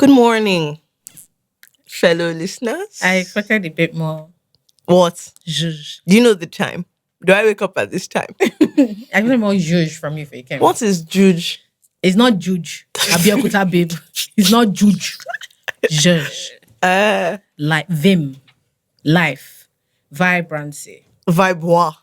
Good morning, fellow listeners. I expected a bit more. What? Zhuzh. Do you know the time? Do I wake up at this time? I expected more zhuzh from you if it came. What is Juge? It's not juge. Abiyakuta babe. It's not juge. Zhuzh. Like vim. Life. Vibrancy. Vibois.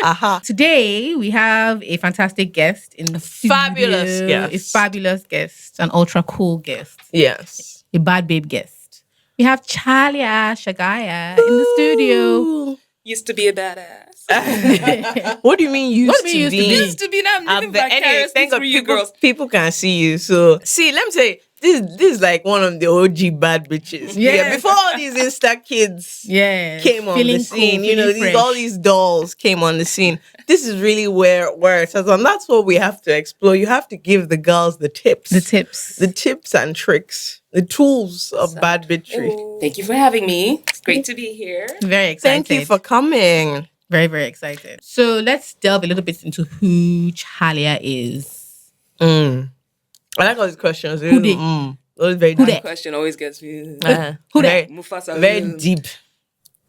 Aha. Today we have a fantastic guest in the Fabulous studio. guest. A fabulous guest. An ultra cool guest. Yes. A bad babe guest. We have Chalya Shagaya in the studio. Used to be a badass. What do you mean used What do you to mean be? used to be? Now I'm living vicariously thank God through you girls. people can see you. So, see, let me tell you, this is like one of the OG bad bitches. Yes. Yeah, before all these Insta kids came on the scene, all these dolls came on the scene. This is really where it says, and that's what we have to explore. You have to give the girls the tips. The tips And tricks. The tools of bad bitchery. Thank you for having me. It's great to be here. Very excited. Thank you for coming. Very, very excited. So let's delve a little bit into who Chalya is. I like all these questions. Who they? Those very Who deep. they? Question always gets me. Who very, that? Mufasa. very deep.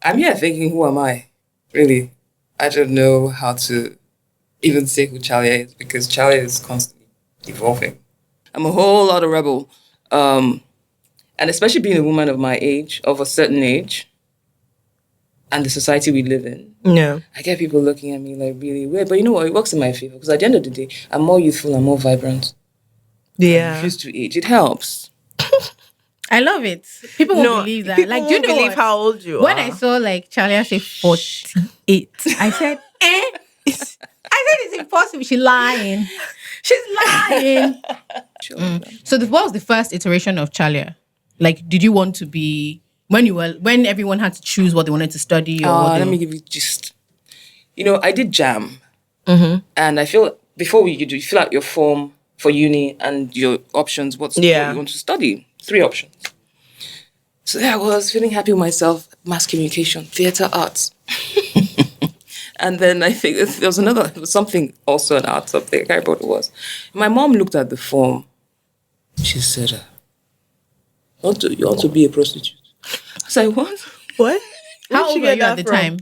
I'm here thinking, who am I? Really? I don't know how to even say who Chalya is because Chalya is constantly evolving. I'm a whole lot of rebel. And especially being a woman of my age, of a certain age, and the society we live in. Yeah. I get people looking at me like really weird. But you know what? It works in my favor because at the end of the day, I'm more youthful, I'm more vibrant. I Yeah. refuse to age. It helps. I love it. People won't believe that. People Like, do you won't know believe what? how old you When are. I saw like Chalya say 48, I said, I said it's impossible. She's lying. She's lying. Sure. So what was the first iteration of Chalya? Like, did you want to be when everyone had to choose what they wanted to study or what Let me give you just, I did JAM. And I feel before you fill out your form for uni and your options, what you want to study. 3 options. So there I was feeling happy with myself, mass communication, theatre arts. And then I think there was something also an art something, I can't remember what it was. My mom looked at the form. She said, you want to be a prostitute? I was like, what? What? How old were you at the time?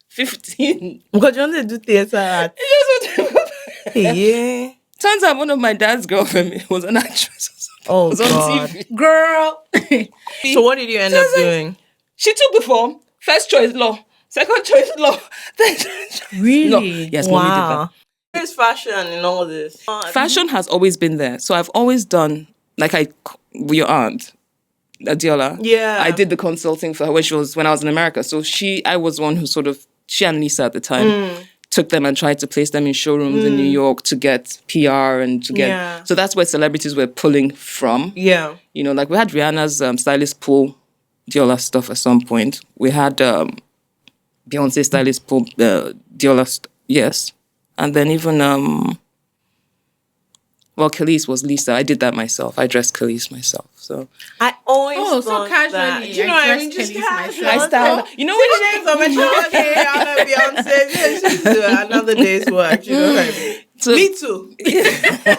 15. Because you wanted to do theatre art. Yeah. Turns out one of my dad's girlfriend was an actress. Oh, was on God. TV. Girl. So what did you end up doing? She took the form. First choice law. Second choice law. Third choice Really? law. Yes, mommy did that. Where's fashion and all this? Fashion has always been there. So I've always done, your aunt, Adiola. Yeah. I did the consulting for her when I was in America. So I was one who she and Lisa at the time took them and tried to place them in showrooms in New York to get PR and to get... So that's where celebrities were pulling from. Yeah. We had Rihanna's stylist pull Diola stuff at some point. We had Beyonce stylist pull Diola yes. And then even, Khalees was Lisa. I did that myself. I dressed Khalees myself. So I always so thought casually. that. Do you know what I mean? dressed Just Khalees casual. I styled. You know what? Days of okay, Rihanna, Beyonce. Let's just do another day's work. You know what I mean? So, Me too.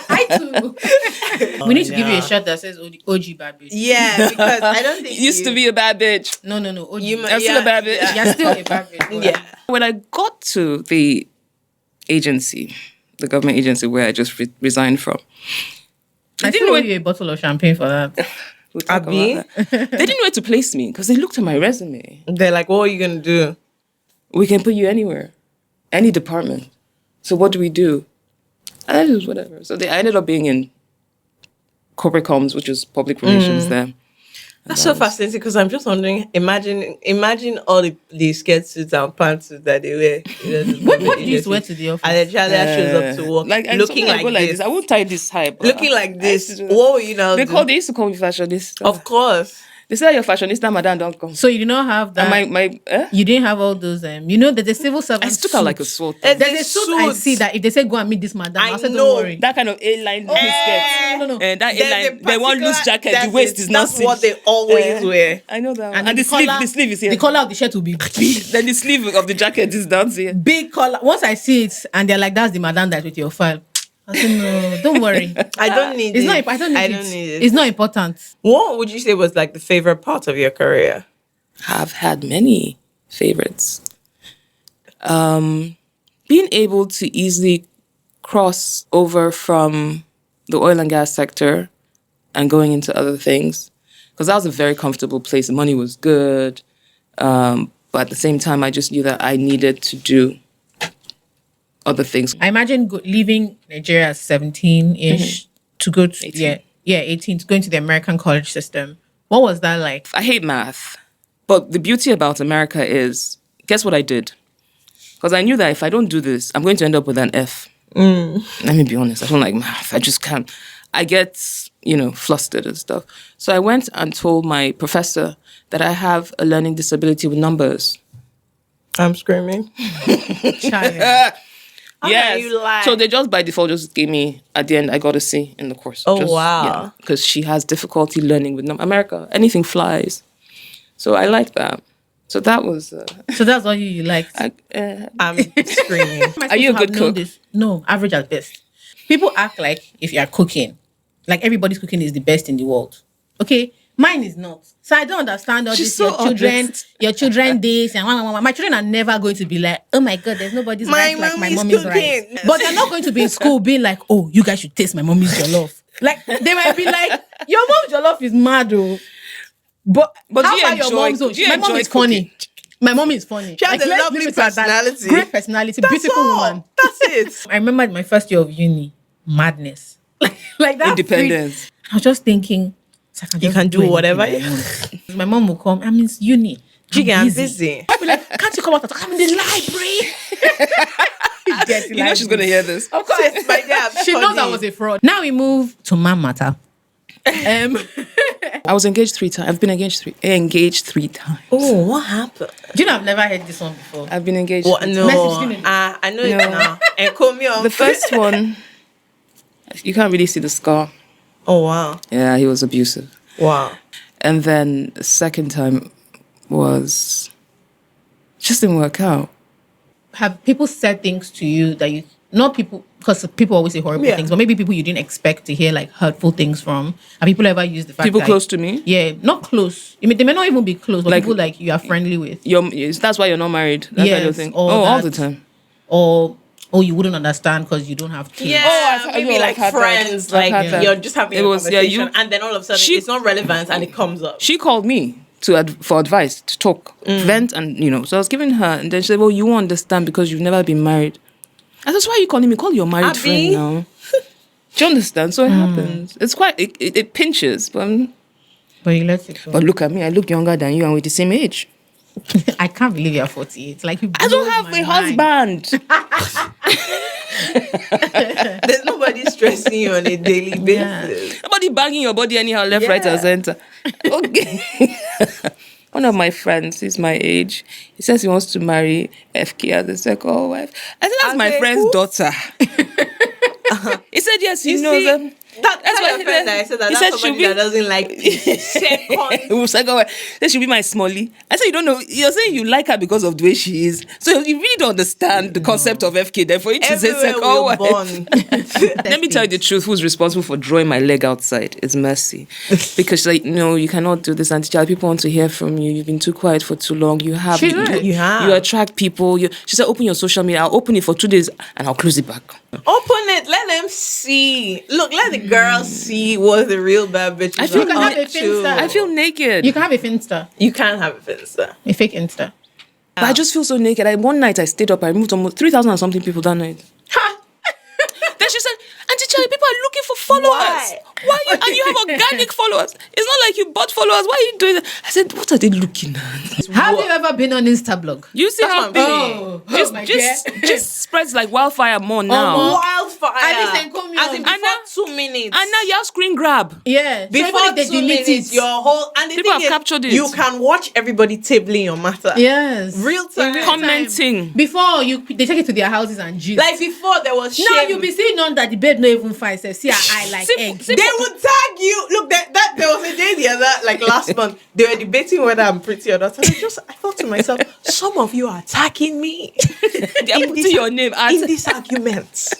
I too. We need to give you a shirt that says OG bad bitch. Yeah, because I don't think used to be a bad bitch. No. OG. I'm still a bad bitch. You're still a bad bitch. Yeah. When I got to the agency, the government agency where I just resigned from, I didn't owe you a bottle of champagne for that. we'll talk Abi? about that. They didn't know where to place me because they looked at my resume. They're like, what are you going to do? We can put you anywhere, any department. So what do we do? I just whatever. So I ended up being in corporate comms, which is public relations there. That's so fascinating because I'm just wondering, imagine all the skirt suits and pantsuits that they wear. What do you wear to the office? And then Chalya shows up to work looking like this. I won't tie this high. But Looking like this. What will you now do? They used to call me fashionista. Of course. They said you're fashionista, madam, don't come. So you did not have that. And You didn't have all those. There's a civil servant. I stuck out like a sword. There's a suit I see that if they say go and meet this madam, I said don't worry. That kind of A-line skirt. No. And that There's A-line, a they want loose particular- jacket, the waist is not That's what they always wear. I know that. And And the sleeve is here. The collar of the shirt will be big. Then the sleeve of the jacket is down here. Big collar. Once I see it and they're like, that's the madam that's with your file. I said, no, don't worry. I don't need It's it. not. I don't need it. It's not important. What would you say was like the favorite part of your career? I've had many favorites. Being able to easily cross over from the oil and gas sector and going into other things, because that was a very comfortable place. The money was good, but at the same time, I just knew that I needed to do other things. I imagine leaving Nigeria at 17-ish to go to 18. 18 to go into the American college system. What was that like? I hate math, but the beauty about America is, guess what I did? Because I knew that if I don't do this, I'm going to end up with an F. Let me be honest, I don't like math. I just can't. I get, flustered and stuff. So I went and told my professor that I have a learning disability with numbers. I'm screaming. Chalya. Yes. So they just by default just gave me, at the end, I got a C in the course. Oh, wow. Because she has difficulty learning with America. Anything flies. So I like that. So that was... So that's all you liked? I'm screaming. Are you a good cook? No, average at best. People act like if you are cooking, like everybody's cooking is the best in the world. Okay? Mine is not. So I don't understand all this. Your children days and my children are never going to be like, oh my God, there's nobody's rice like my mommy's rice. But they're not going to be in school being like, oh, you guys should taste my mommy's jollof. Like they might be like, your mom's jollof is mad though. But how about your mom's own? My mom is funny. My mom is funny. She has a lovely personality. Great personality. That's beautiful all. Woman. That's it. I remember my first year of uni, madness. like that. Independence. I was just thinking, you can do whatever you want. My mom will come. It's uni. I'm busy. I'll be like, can't you come out? I'm in the library. You know she's going to hear this. Of course. She knows I was a fraud. Now we move to Man Matter. I was engaged 3 times. I've been engaged three times. Oh, what happened? Do you know I've never heard this one before? I've been engaged. What? No. I know it now. And call me on. The first one, you can't really see the scar. Oh, wow. Yeah, he was abusive. Wow. And then the second time was just didn't work out. Have people said things to you that you, not people, because people always say horrible things, but maybe people you didn't expect to hear like hurtful things from? Have people ever used the fact people that, close to me? Yeah, not close. I mean, they may not even be close, but like, people like you are friendly with. That's why you're not married. That kind of thing. All the time. Or you wouldn't understand because you don't have kids. Yeah, maybe like friends, you're just having a conversation, and then all of a sudden it's not relevant and it comes up. She called me for advice, to talk, vent, and so I was giving her, and then she said, well, you won't understand because you've never been married. I said, why are you calling me? Call your married friend now. Do you understand? So it happens. It's quite, it pinches, but you let it go. But look at me, I look younger than you and we're the same age. I can't believe you're 48. Like, I don't have a husband. There's nobody stressing you on a daily basis. Nobody banging your body anyhow, left, right, and center. Okay. One of my friends, he's my age, he says he wants to marry FK as a second wife. I said, that's my friend's daughter. He said, yes, he knows them. That's why your friend that I said that. That's somebody that doesn't like second wife. That should be my smallie. I said, you don't know. You're saying you like her because of the way she is. So you really don't understand the concept of FK. Then for you to say second wife. Let me tell you the truth. Who's responsible for drawing my leg outside is Mercy. Because she's like, no, you cannot do this. Auntie Child, people want to hear from you. You've been too quiet for too long. You have. You attract people. She said, open your social media. I'll open it for 2 days and I'll close it back. Open it. Let them see. Look, let the girls see what the real bad bitch is. You can have a Finsta. I feel naked. You can have a Finsta. You can have a Finsta. A fake Insta. But I just feel so naked. One night I stayed up. I removed almost 3,000 and something people that night. Then she said, Auntie Charlie, people are looking for followers. Why you, and you have organic followers. It's not like you bought followers. Why are you doing that? I said, what are they looking at? Have you ever been on Instablog? You see how big just spreads like wildfire more now. Wildfire. As in before 2 minutes. And now you have screen grab. Yeah. Before so 2 minutes, your whole... And the people thing have captured it. You can watch everybody tabling your matter. Yes. Real time. Commenting. Before, they take it to their houses and juice. Like before, there was shame. Now you be seeing on that the babe no even fine. Says, see her eye like eggs. They would tag you. Look, that there was a day the other, like last month, they were debating whether I'm pretty or not. And I thought to myself, some of you are attacking me. They are putting your name in this argument.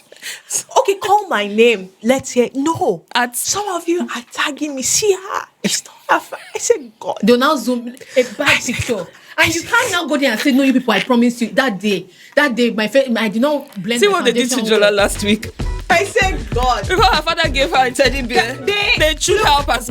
Okay, call my name. Let's hear. No. Some of you are tagging me. See her. It's not her. I said, God. They'll now zoom a bad picture. And you can't now go there and say, no, you people, I promise you. That day, my face, I did not blend. See what they did to Jola last week. I said, God. Because her father gave her a teddy bear. They chewed her up as